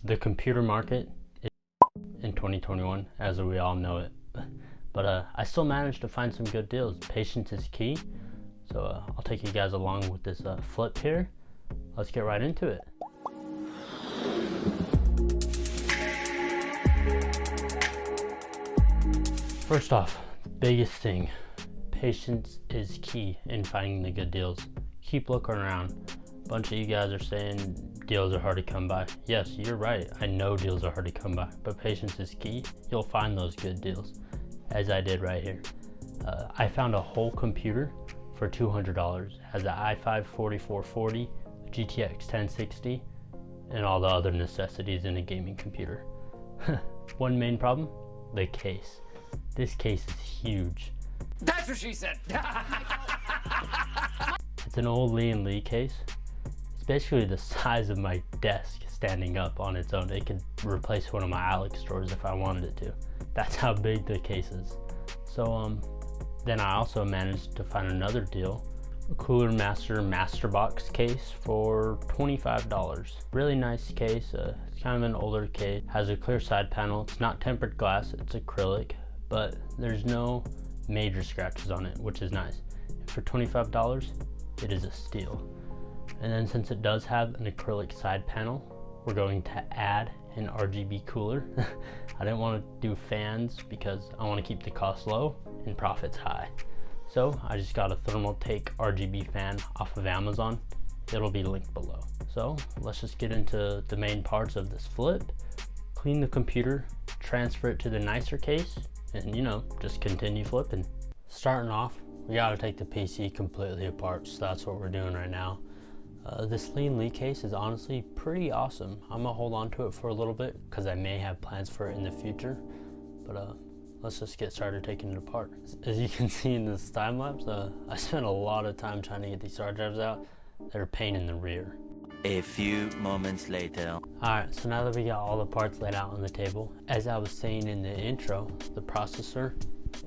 The computer market is in 2021, as we all know it. But I still managed to find some good deals. Patience is key. So I'll take you guys along with this flip here. Let's get right into it. First off, biggest thing, patience is key in finding the good deals. Keep looking around. A bunch of you guys are saying deals are hard to come by. Yes, you're right. I know deals are hard to come by, but patience is key. You'll find those good deals, as I did right here. I found a whole computer for $200. It has an i5-4440, a GTX 1060, and all the other necessities in a gaming computer. One main problem, the case. This case is huge. That's what she said. It's an old Lee & case. It's basically the size of my desk standing up on its own. It could replace one of my Alex drawers if I wanted it to. That's how big the case is. So then I also managed to find another deal, a Cooler Master Box case for $25. Really nice case. It's kind of an older case. Has a clear side panel. It's not tempered glass. It's acrylic, but there's no major scratches on it, which is nice. For $25, it is a steal. And then since it does have an acrylic side panel, we're going to add an RGB cooler. I didn't want to do fans because I want to keep the cost low and profits high. So I just got a Thermaltake RGB fan off of Amazon. It'll be linked below. So let's just get into the main parts of this flip. Clean the computer, transfer it to the nicer case, and just continue flipping. Starting off, we gotta take the PC completely apart, so that's what we're doing right now. This Lee case is honestly pretty awesome. I'm gonna hold on to it for a little bit because I may have plans for it in the future, but let's just get started taking it apart. As you can see in this time lapse, I spent a lot of time trying to get these hard drives out. They're a pain in the rear. A few moments later. Alright, so now that we got all the parts laid out on the table, as I was saying in the intro, the processor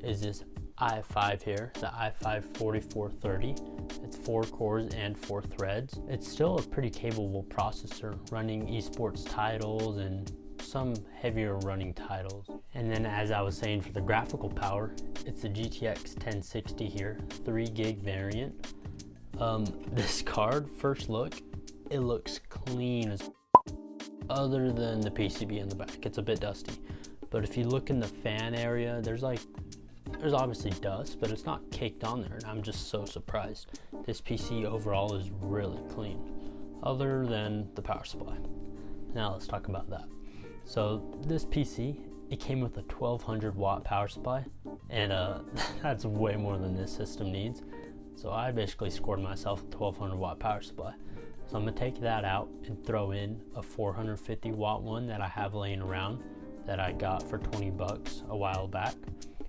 is this i5 here, the i5-4430. It's 4 cores and 4 threads. It's still a pretty capable processor running esports titles and some heavier running titles. And then as I was saying for the graphical power, it's the GTX 1060 here, 3 gig variant. This card, first look, it looks clean as other than the PCB in the back. It's a bit dusty, but if you look in the fan area, there's obviously dust, but it's not caked on there, and I'm just so surprised. This PC overall is really clean, other than the power supply. Now let's talk about that. So this PC, it came with a 1200 watt power supply, and that's way more than this system needs. So I basically scored myself a 1200 watt power supply. So I'm gonna take that out and throw in a 450 watt one that I have laying around that I got for 20 bucks a while back,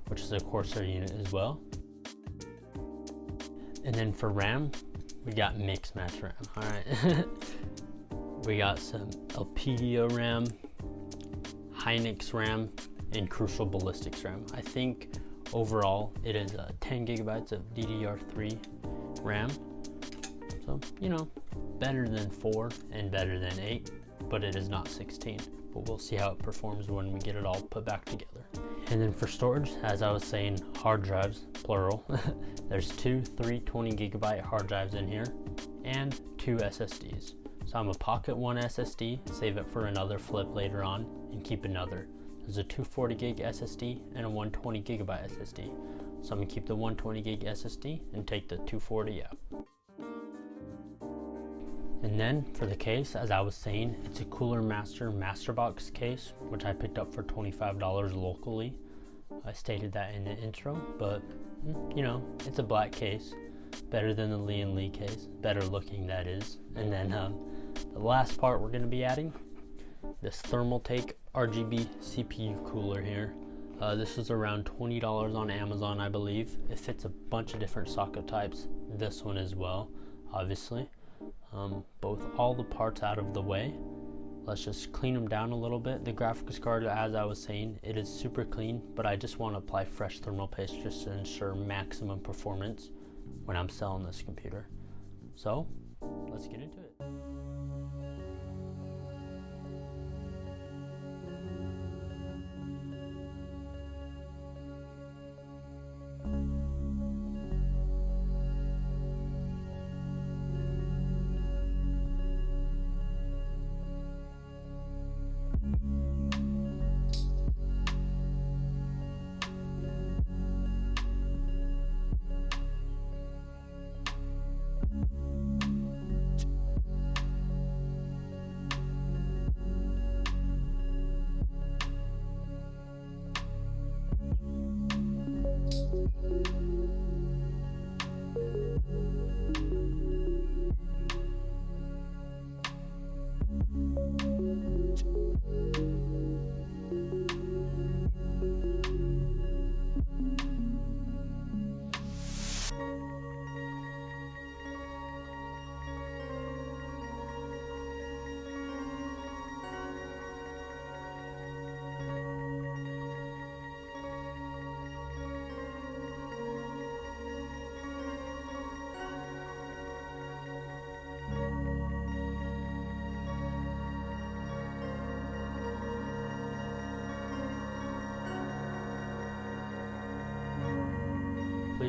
which is a Corsair unit as well. And then for RAM, we got mix match RAM. All right, we got some Elpidia RAM, Hynix RAM, and Crucial Ballistics RAM. I think overall it is 10 gigabytes of DDR3 RAM. So, better than 4 and better than 8, but it is not 16. But we'll see how it performs when we get it all put back together. And then for storage, as I was saying, hard drives, plural. There's 2 320 gigabyte hard drives in here and 2 SSDs. So I'm gonna pocket one SSD, save it for another flip later on, and keep another. There's a 240 gig SSD and a 120 gigabyte SSD. So I'm gonna keep the 120 gig SSD and take the 240 out. And then for the case, as I was saying, it's a Cooler Master Box case, which I picked up for $25 locally. I stated that in the intro, but it's a black case, better than the Lee & case, better looking that is. And then the last part we're gonna be adding, this Thermaltake RGB CPU cooler here. This is around $20 on Amazon, I believe. It fits a bunch of different socket types. This one as well, obviously. Both all the parts out of the way. Let's just clean them down a little bit. The graphics card, as I was saying, it is super clean, but I just want to apply fresh thermal paste just to ensure maximum performance when I'm selling this computer. So let's get into it.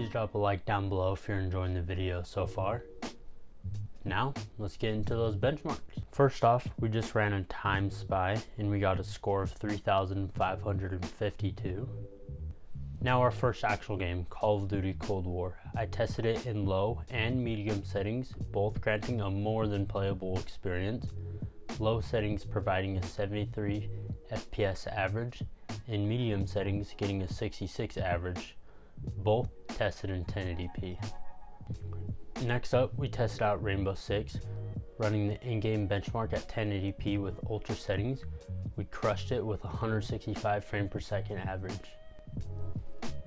Please drop a like down below if you're enjoying the video so far. Now, let's get into those benchmarks. First off, we just ran a time spy and we got a score of 3,552. Now our first actual game, Call of Duty Cold War. I tested it in low and medium settings, both granting a more than playable experience. Low settings providing a 73 FPS average, and medium settings getting a 66 average, both tested in 1080p. Next up, we tested out Rainbow Six, running the in-game benchmark at 1080p with ultra settings. We crushed it with 165 frame per second average.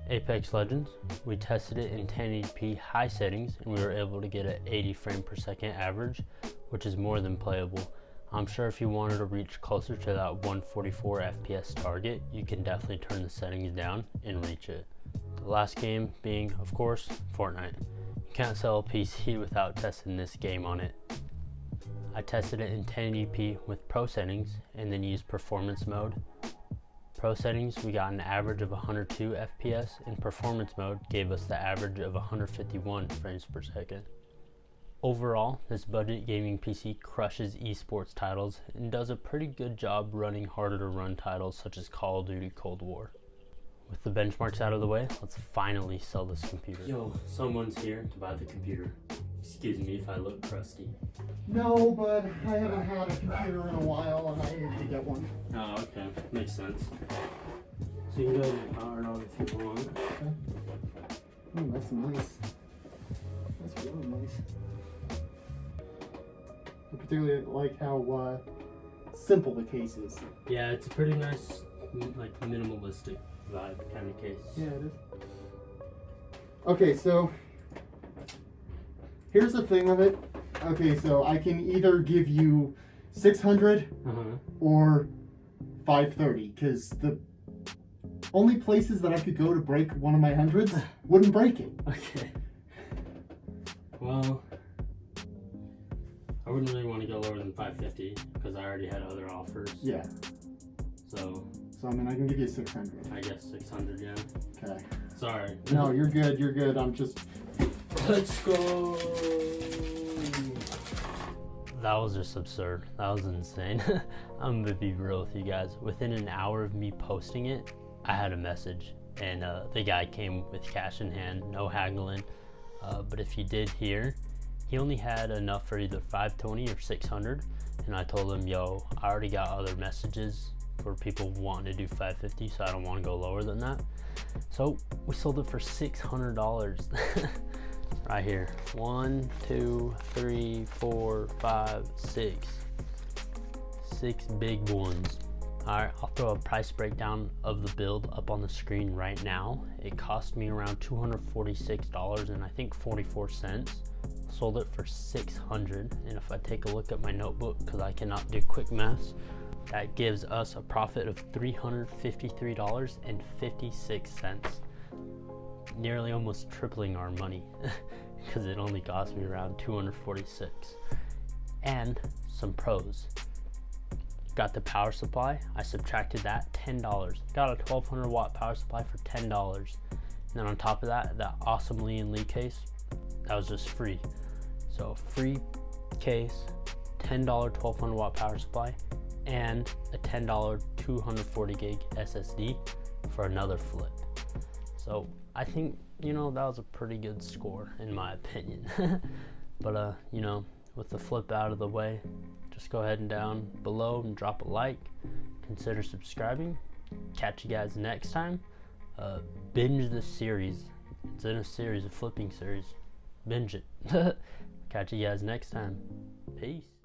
Apex Legends, we tested it in 1080p high settings and we were able to get an 80 frame per second average, which is more than playable. I'm sure if you wanted to reach closer to that 144 FPS target, you can definitely turn the settings down and reach it. The last game being, of course, Fortnite. You can't sell a PC without testing this game on it. I tested it in 1080p with Pro settings and then used Performance mode. Pro settings, we got an average of 102 FPS, and Performance mode gave us the average of 151 frames per second. Overall, this budget gaming PC crushes esports titles and does a pretty good job running harder to run titles such as Call of Duty Cold War. With the benchmarks out of the way, let's finally sell this computer. Yo, someone's here to buy the computer. Excuse me if I look crusty. No, but I haven't had a computer in a while and I need to get one. Oh, okay. Makes sense. So you can go ahead and power it on if you want. Okay. Oh, that's nice. That's really nice. I particularly like how simple the case is. Yeah, it's a pretty nice, like minimalistic vibe kind of case. Yeah, it is. Okay, so here's the thing of it. Okay, so I can either give you 600 or 530 because the only places that I could go to break one of my hundreds wouldn't break it. Okay. Well, I wouldn't really want to go lower than 550 because I already had other offers. Yeah. So I mean, I can give you 600. I guess 600, yeah. Okay. Sorry. No, you're good. You're good. I'm just. Let's go. That was just absurd. That was insane. I'm gonna be real with you guys. Within an hour of me posting it, I had a message, and the guy came with cash in hand, no haggling. But if you did hear, he only had enough for either 520 or 600, and I told him, yo, I already got other messages for people wanting to do 550, so I don't want to go lower than that. So we sold it for $600. Right here. 1, 2, 3, 4, 5, 6. 6 big ones. Alright, I'll throw a price breakdown of the build up on the screen right now. It cost me around $246 and I think 44 cents. Sold it for $600, and if I take a look at my notebook, because I cannot do quick maths, that gives us a profit of $353.56. Nearly almost tripling our money because it only cost me around 246. And some pros. Got the power supply. I subtracted that, $10. Got a 1200 watt power supply for $10. And then on top of that, that awesome Lee & Lee case, that was just free. So free case, $10 1200 watt power supply, and a $10 240 gig SSD for another flip. So I think, you know, that was a pretty good score in my opinion. But you know, with the flip out of the way, just go ahead and down below and drop a like, consider subscribing. Catch you guys next time. Binge this series. It's in a series, a flipping series. Binge it. Catch you guys next time. Peace.